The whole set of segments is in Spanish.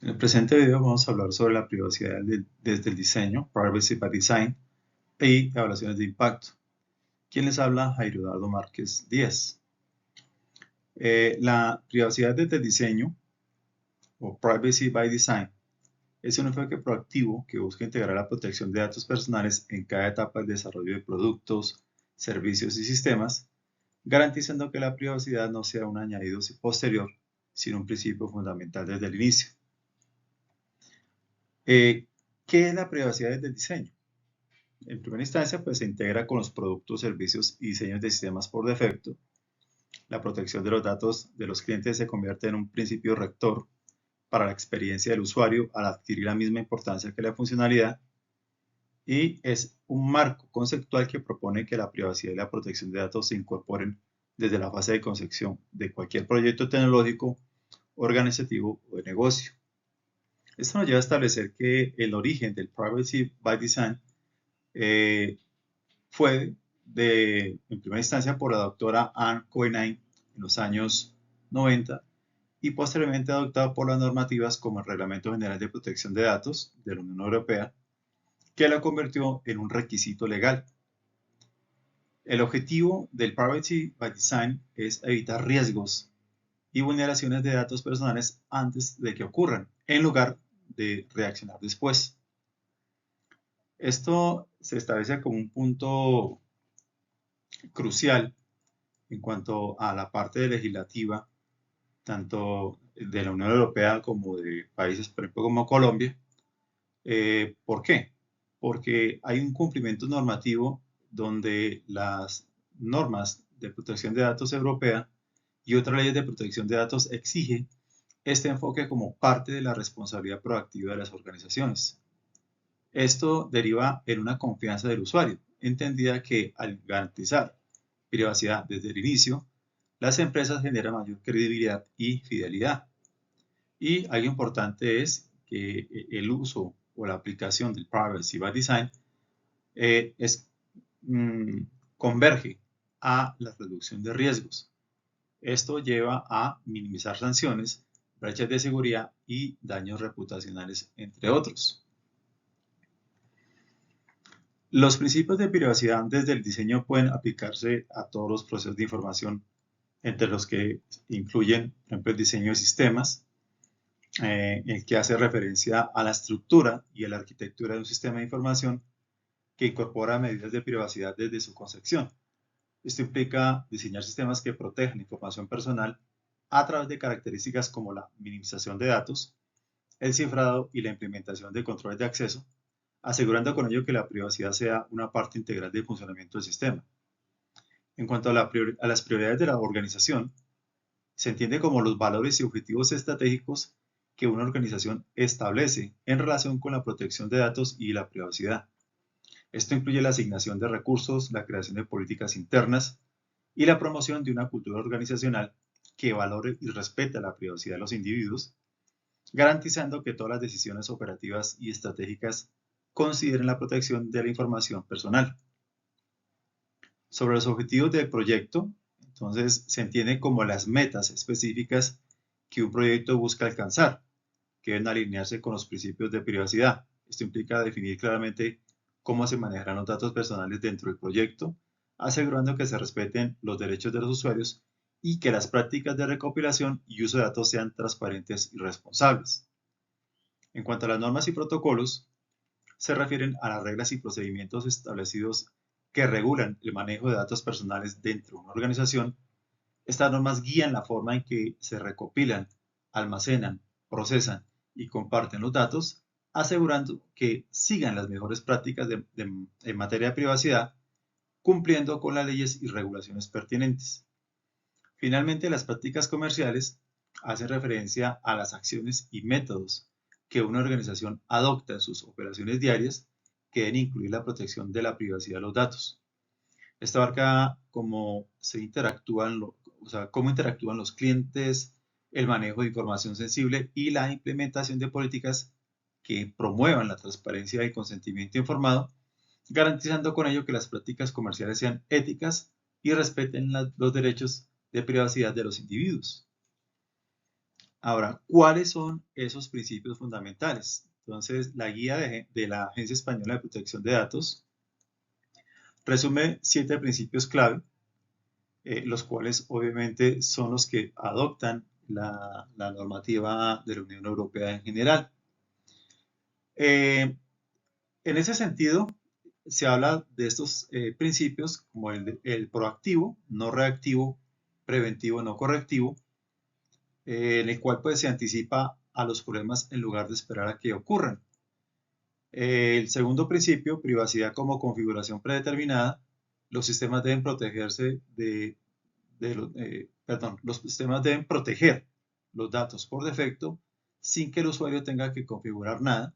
En el presente video vamos a hablar sobre la privacidad desde el diseño, Privacy by Design, y evaluaciones de impacto. ¿Quién les habla? Jairo Eduardo Márquez Díaz. La privacidad desde el diseño, o Privacy by Design, es un enfoque proactivo que busca integrar la protección de datos personales en cada etapa del desarrollo de productos, servicios y sistemas, garantizando que la privacidad no sea un añadido posterior, sino un principio fundamental desde el inicio. ¿Qué es la privacidad desde el diseño? En primera instancia, pues se integra con los productos, servicios y diseños de sistemas por defecto. La protección de los datos de los clientes se convierte en un principio rector para la experiencia del usuario al adquirir la misma importancia que la funcionalidad, y es un marco conceptual que propone que la privacidad y la protección de datos se incorporen desde la fase de concepción de cualquier proyecto tecnológico, organizativo o de negocio. Esto nos lleva a establecer que el origen del Privacy by Design fue en primera instancia por la doctora Anne Cohenay en los años 90 y posteriormente adoptado por las normativas como el Reglamento General de Protección de Datos de la Unión Europea, que la convirtió en un requisito legal. El objetivo del Privacy by Design es evitar riesgos y vulneraciones de datos personales antes de que ocurran, en lugar de reaccionar después. Esto se establece como un punto crucial en cuanto a la parte legislativa, tanto de la Unión Europea como de países, por ejemplo, como Colombia. ¿Por qué? Porque hay un cumplimiento normativo donde las normas de protección de datos europea y otras leyes de protección de datos exigen este enfoque como parte de la responsabilidad proactiva de las organizaciones. Esto deriva en una confianza del usuario, entendida que al garantizar privacidad desde el inicio, las empresas generan mayor credibilidad y fidelidad. Y algo importante es que el uso o la aplicación del Privacy by Design converge a la reducción de riesgos. Esto lleva a minimizar sanciones, brechas de seguridad y daños reputacionales, entre otros. Los principios de privacidad desde el diseño pueden aplicarse a todos los procesos de información, entre los que incluyen, por ejemplo, el diseño de sistemas, el que hace referencia a la estructura y a la arquitectura de un sistema de información que incorpora medidas de privacidad desde su concepción. Esto implica diseñar sistemas que protejan información personal a través de características como la minimización de datos, el cifrado y la implementación de controles de acceso, asegurando con ello que la privacidad sea una parte integral del funcionamiento del sistema. En cuanto a las prioridades de la organización, se entiende como los valores y objetivos estratégicos que una organización establece en relación con la protección de datos y la privacidad. Esto incluye la asignación de recursos, la creación de políticas internas y la promoción de una cultura organizacional que valore y respete la privacidad de los individuos, garantizando que todas las decisiones operativas y estratégicas consideren la protección de la información personal. Sobre los objetivos del proyecto, entonces se entiende como las metas específicas que un proyecto busca alcanzar, que deben alinearse con los principios de privacidad. Esto implica definir claramente cómo se manejarán los datos personales dentro del proyecto, asegurando que se respeten los derechos de los usuarios y que las prácticas de recopilación y uso de datos sean transparentes y responsables. En cuanto a las normas y protocolos, se refieren a las reglas y procedimientos establecidos que regulan el manejo de datos personales dentro de una organización. Estas normas guían la forma en que se recopilan, almacenan, procesan y comparten los datos, asegurando que sigan las mejores prácticas en materia de privacidad, cumpliendo con las leyes y regulaciones pertinentes. Finalmente, las prácticas comerciales hacen referencia a las acciones y métodos que una organización adopta en sus operaciones diarias, que deben incluir la protección de la privacidad de los datos. Esta abarca cómo cómo interactúan los clientes, el manejo de información sensible y la implementación de políticas que promuevan la transparencia y el consentimiento informado, garantizando con ello que las prácticas comerciales sean éticas y respeten los derechos de privacidad de los individuos. Ahora, ¿cuáles son esos principios fundamentales? Entonces, la guía de la Agencia Española de Protección de Datos resume 7 principios clave, los cuales obviamente son los que adoptan la normativa de la Unión Europea en general. En ese sentido, se habla de estos principios como el proactivo, no reactivo, preventivo, no correctivo, en el cual pues, se anticipa a los problemas en lugar de esperar a que ocurran. El segundo principio, privacidad como configuración predeterminada, los sistemas deben protegerse los sistemas deben proteger los datos por defecto sin que el usuario tenga que configurar nada.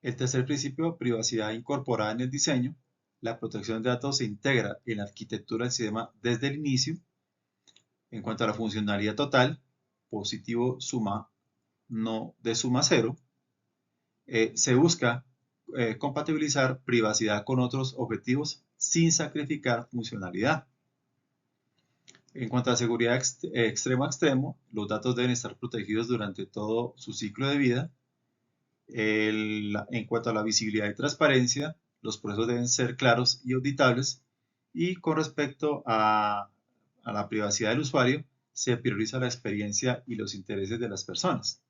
El tercer principio, privacidad incorporada en el diseño. La protección de datos se integra en la arquitectura del sistema desde el inicio. En cuanto a la funcionalidad total, positivo suma, no de suma cero. Se busca compatibilizar privacidad con otros objetivos sin sacrificar funcionalidad. En cuanto a seguridad extremo a extremo, los datos deben estar protegidos durante todo su ciclo de vida. En cuanto a la visibilidad y transparencia, los procesos deben ser claros y auditables. Y con respecto a la privacidad del usuario, se prioriza la experiencia y los intereses de las personas.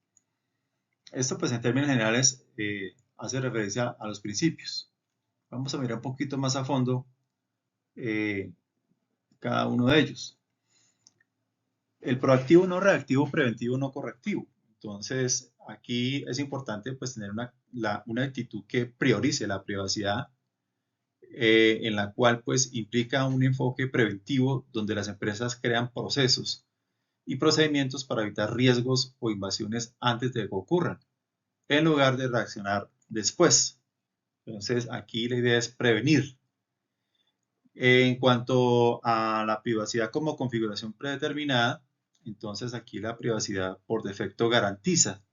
Esto, pues, en términos generales, hace referencia a los principios. Vamos a mirar un poquito más a fondo cada uno de ellos. El proactivo no reactivo, preventivo no correctivo. Entonces, aquí es importante pues, tener una actitud que priorice la privacidad, en la cual pues, implica un enfoque preventivo donde las empresas crean procesos y procedimientos para evitar riesgos o invasiones antes de que ocurran, en lugar de reaccionar después. Entonces, aquí la idea es prevenir. En cuanto a la privacidad como configuración predeterminada, entonces aquí la privacidad por defecto garantiza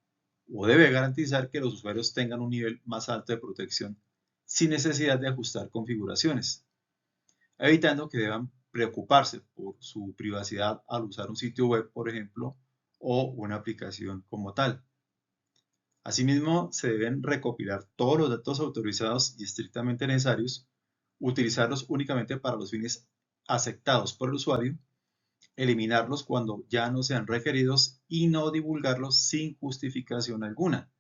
o debe garantizar que los usuarios tengan un nivel más alto de protección sin necesidad de ajustar configuraciones, evitando que deban preocuparse por su privacidad al usar un sitio web, por ejemplo, o una aplicación como tal. Asimismo, se deben recopilar todos los datos autorizados y estrictamente necesarios, utilizarlos únicamente para los fines aceptados por el usuario, eliminarlos cuando ya no sean requeridos y no divulgarlos sin justificación alguna.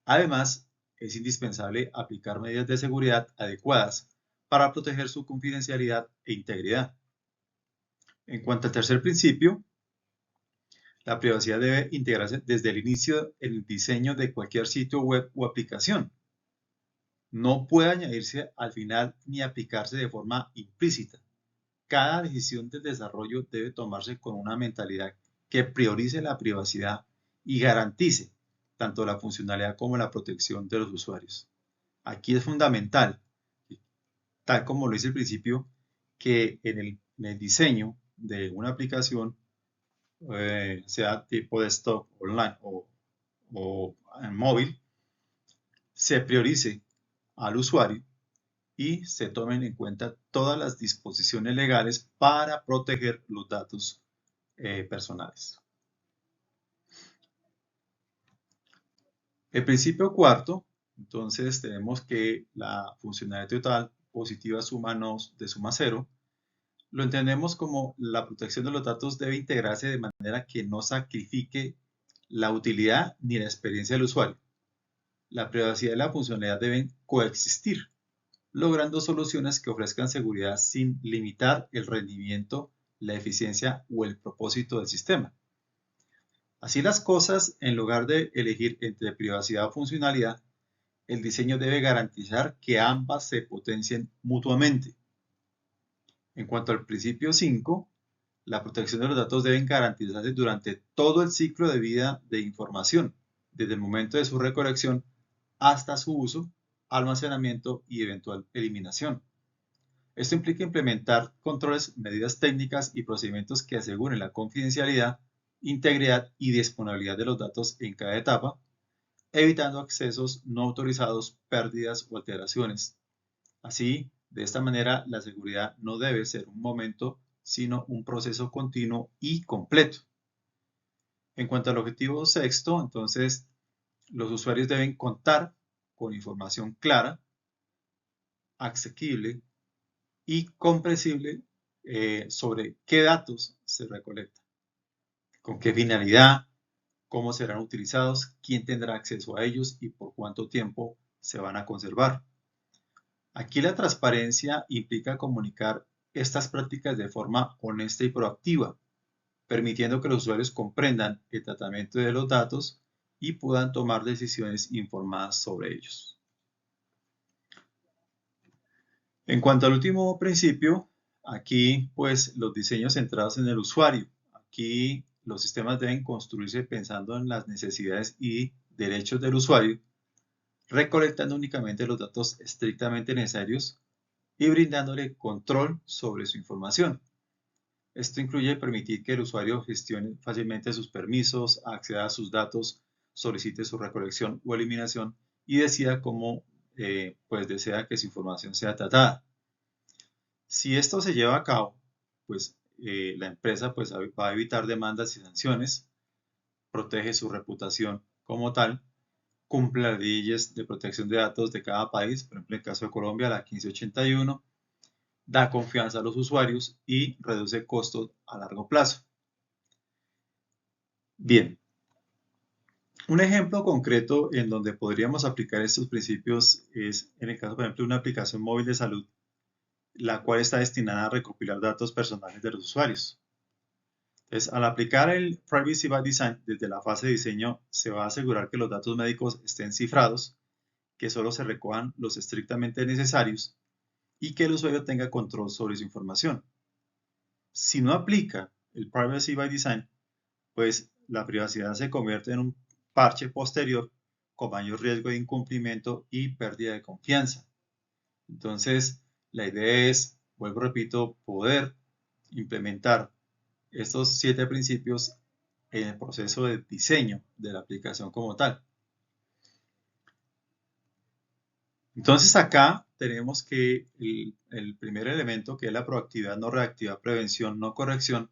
Además, es indispensable aplicar medidas de seguridad adecuadas para proteger su confidencialidad e integridad. En cuanto al tercer principio, la privacidad debe integrarse desde el inicio en el diseño de cualquier sitio web o aplicación. No puede añadirse al final ni aplicarse de forma implícita. Cada decisión del desarrollo debe tomarse con una mentalidad que priorice la privacidad y garantice tanto la funcionalidad como la protección de los usuarios. Aquí es fundamental, tal como lo dice el principio, que en el diseño de una aplicación, sea tipo desktop, online o en móvil, se priorice al usuario y se tomen en cuenta todas las disposiciones legales para proteger los datos personales. El principio cuarto, entonces tenemos que la funcionalidad total positiva suma no de suma cero. Lo entendemos como la protección de los datos debe integrarse de manera que no sacrifique la utilidad ni la experiencia del usuario. La privacidad y la funcionalidad deben coexistir, logrando soluciones que ofrezcan seguridad sin limitar el rendimiento, la eficiencia o el propósito del sistema. Así las cosas, en lugar de elegir entre privacidad o funcionalidad, el diseño debe garantizar que ambas se potencien mutuamente. En cuanto al principio 5, la protección de los datos debe garantizarse durante todo el ciclo de vida de información, desde el momento de su recolección hasta su uso, almacenamiento y eventual eliminación. Esto implica implementar controles, medidas técnicas y procedimientos que aseguren la confidencialidad, integridad y disponibilidad de los datos en cada etapa, evitando accesos no autorizados, pérdidas o alteraciones. Así, de esta manera, la seguridad no debe ser un momento, sino un proceso continuo y completo. En cuanto al objetivo sexto, entonces los usuarios deben contar con información clara, asequible y comprensible sobre qué datos se recolectan, con qué finalidad, cómo serán utilizados, quién tendrá acceso a ellos y por cuánto tiempo se van a conservar. Aquí la transparencia implica comunicar estas prácticas de forma honesta y proactiva, permitiendo que los usuarios comprendan el tratamiento de los datos y puedan tomar decisiones informadas sobre ellos. En cuanto al último principio, aquí pues los diseños centrados en el usuario. Aquí los sistemas deben construirse pensando en las necesidades y derechos del usuario, recolectando únicamente los datos estrictamente necesarios y brindándole control sobre su información. Esto incluye permitir que el usuario gestione fácilmente sus permisos, acceda a sus datos, solicite su recolección o eliminación y decida cómo pues desea que su información sea tratada. Si esto se lleva a cabo, pues la empresa pues, va a evitar demandas y sanciones, protege su reputación como tal, cumple las leyes de protección de datos de cada país, por ejemplo en el caso de Colombia la 1581, da confianza a los usuarios y reduce costos a largo plazo. Bien, un ejemplo concreto en donde podríamos aplicar estos principios es en el caso, por ejemplo, de una aplicación móvil de salud, la cual está destinada a recopilar datos personales de los usuarios. Entonces, al aplicar el Privacy by Design desde la fase de diseño, se va a asegurar que los datos médicos estén cifrados, que solo se recojan los estrictamente necesarios y que el usuario tenga control sobre su información. Si no aplica el Privacy by Design, pues la privacidad se convierte en un parche posterior con mayor riesgo de incumplimiento y pérdida de confianza. Entonces, la idea es, vuelvo repito, poder implementar estos 7 principios en el proceso de diseño de la aplicación como tal. Entonces acá tenemos que el primer elemento, que es la proactividad no reactiva, prevención no corrección.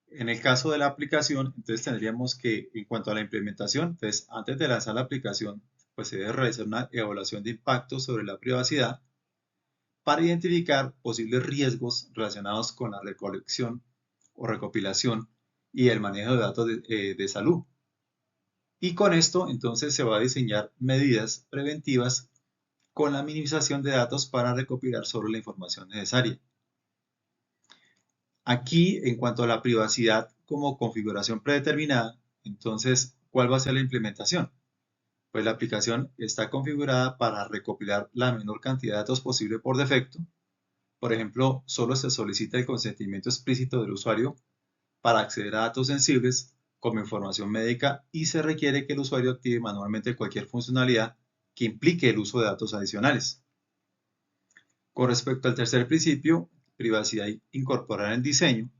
En el caso de la aplicación, entonces tendríamos que, en cuanto a la implementación, entonces antes de lanzar la aplicación, pues se debe realizar una evaluación de impacto sobre la privacidad para identificar posibles riesgos relacionados con la recolección o recopilación y el manejo de datos de salud. Y con esto entonces se va a diseñar medidas preventivas con la minimización de datos para recopilar solo la información necesaria. Aquí, en cuanto a la privacidad como configuración predeterminada, entonces, ¿cuál va a ser la implementación? Pues la aplicación está configurada para recopilar la menor cantidad de datos posible por defecto. Por ejemplo, solo se solicita el consentimiento explícito del usuario para acceder a datos sensibles como información médica y se requiere que el usuario active manualmente cualquier funcionalidad que implique el uso de datos adicionales. Con respecto al tercer principio, privacidad incorporada en diseño,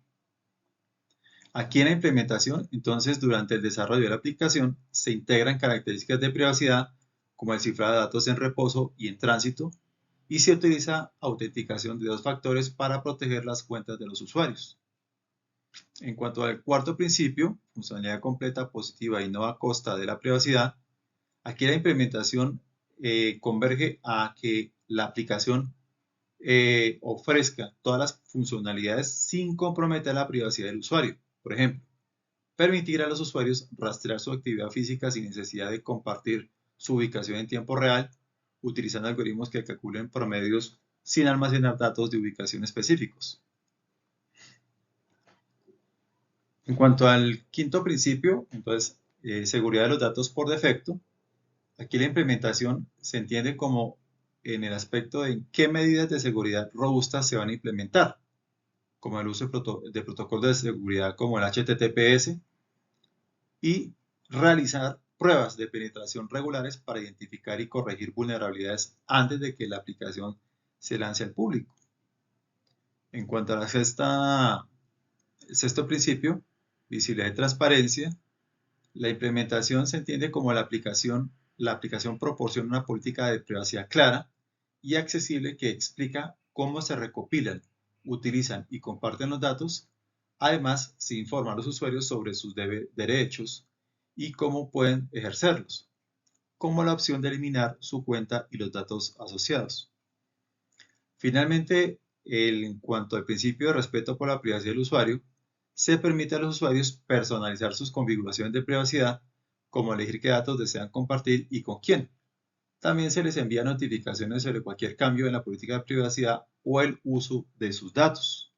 aquí en la implementación, entonces durante el desarrollo de la aplicación se integran características de privacidad como el cifrado de datos en reposo y en tránsito y se utiliza autenticación de 2 factores para proteger las cuentas de los usuarios. En cuanto al cuarto principio, funcionalidad completa, positiva y no a costa de la privacidad, aquí la implementación converge a que la aplicación ofrezca todas las funcionalidades sin comprometer la privacidad del usuario. Por ejemplo, permitir a los usuarios rastrear su actividad física sin necesidad de compartir su ubicación en tiempo real, utilizando algoritmos que calculen promedios sin almacenar datos de ubicación específicos. En cuanto al quinto principio, entonces, seguridad de los datos por defecto, aquí la implementación se entiende como en el aspecto de qué medidas de seguridad robustas se van a implementar, como el uso de protocolos de seguridad como el HTTPS y realizar pruebas de penetración regulares para identificar y corregir vulnerabilidades antes de que la aplicación se lance al público. En cuanto a el sexto principio, visibilidad y transparencia, la implementación se entiende como la aplicación proporciona una política de privacidad clara y accesible que explica cómo se recopilan, utilizan y comparten los datos, Además, se informa a los usuarios sobre sus derechos y cómo pueden ejercerlos, como la opción de eliminar su cuenta y los datos asociados. Finalmente, en cuanto al principio de respeto por la privacidad del usuario, se permite a los usuarios personalizar sus configuraciones de privacidad, como elegir qué datos desean compartir y con quién. También se les envía notificaciones sobre cualquier cambio en la política de privacidad o el uso de sus datos.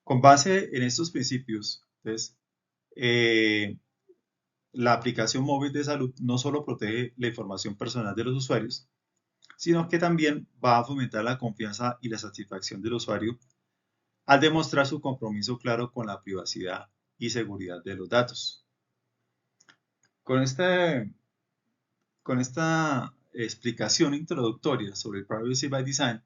Con base en estos principios, entonces, la aplicación móvil de salud no solo protege la información personal de los usuarios, sino que también va a fomentar la confianza y la satisfacción del usuario al demostrar su compromiso claro con la privacidad y seguridad de los datos. Con esta explicación introductoria sobre el Privacy by Design,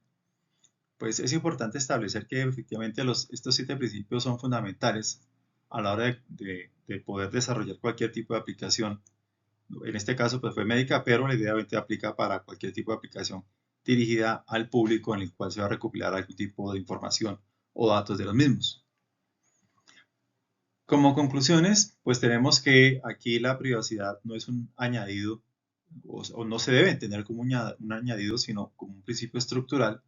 pues es importante establecer que efectivamente estos 7 principios son fundamentales a la hora de poder desarrollar cualquier tipo de aplicación. En este caso pues fue médica, pero la idea aplica para cualquier tipo de aplicación dirigida al público en el cual se va a recopilar algún tipo de información o datos de los mismos. Como conclusiones, pues tenemos que aquí la privacidad no es un añadido o no se debe entender como un añadido, sino como un principio estructural.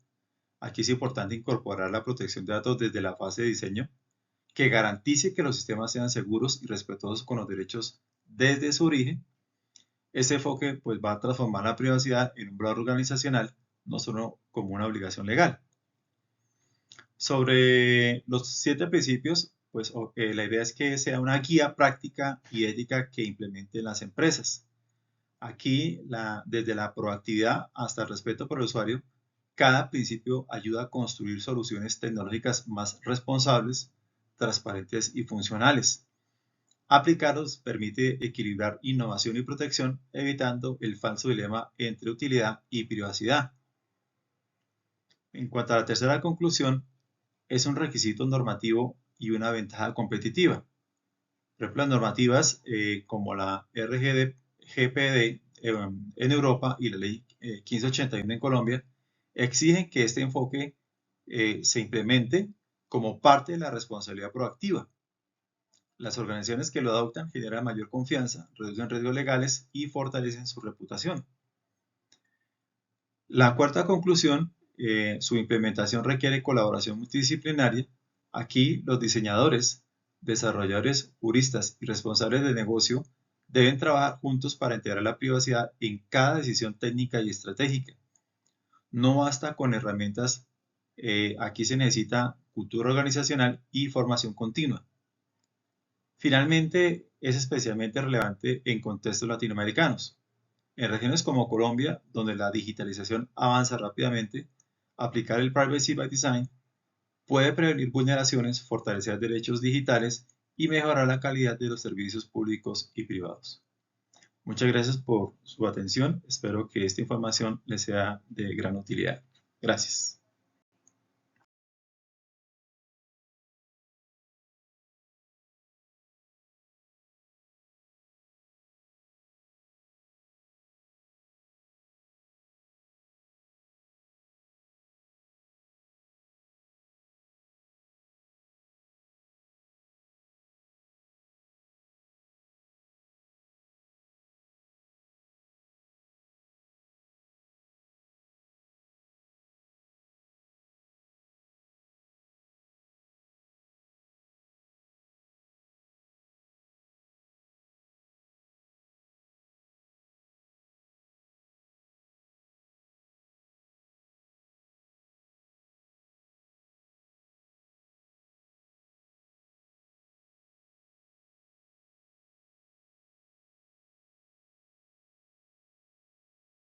Aquí es importante incorporar la protección de datos desde la fase de diseño, que garantice que los sistemas sean seguros y respetuosos con los derechos desde su origen. Ese enfoque pues, va a transformar la privacidad en un valor organizacional, no solo como una obligación legal. Sobre los 7 principios, pues la idea es que sea una guía práctica y ética que implementen las empresas. Aquí, desde la proactividad hasta el respeto por el usuario, cada principio ayuda a construir soluciones tecnológicas más responsables, transparentes y funcionales. Aplicarlos permite equilibrar innovación y protección, evitando el falso dilema entre utilidad y privacidad. En cuanto a la tercera conclusión, es un requisito normativo y una ventaja competitiva. Por ejemplo, las normativas como la RGPD en Europa y la ley 1581 en Colombia exigen que este enfoque se implemente como parte de la responsabilidad proactiva. Las organizaciones que lo adoptan generan mayor confianza, reducen riesgos legales y fortalecen su reputación. La cuarta conclusión, su implementación requiere colaboración multidisciplinaria. Aquí los diseñadores, desarrolladores, juristas y responsables de negocio deben trabajar juntos para integrar la privacidad en cada decisión técnica y estratégica. No basta con herramientas, aquí se necesita cultura organizacional y formación continua. Finalmente, es especialmente relevante en contextos latinoamericanos. En regiones como Colombia, donde la digitalización avanza rápidamente, aplicar el Privacy by Design puede prevenir vulneraciones, fortalecer derechos digitales y mejorar la calidad de los servicios públicos y privados. Muchas gracias por su atención. Espero que esta información les sea de gran utilidad. Gracias.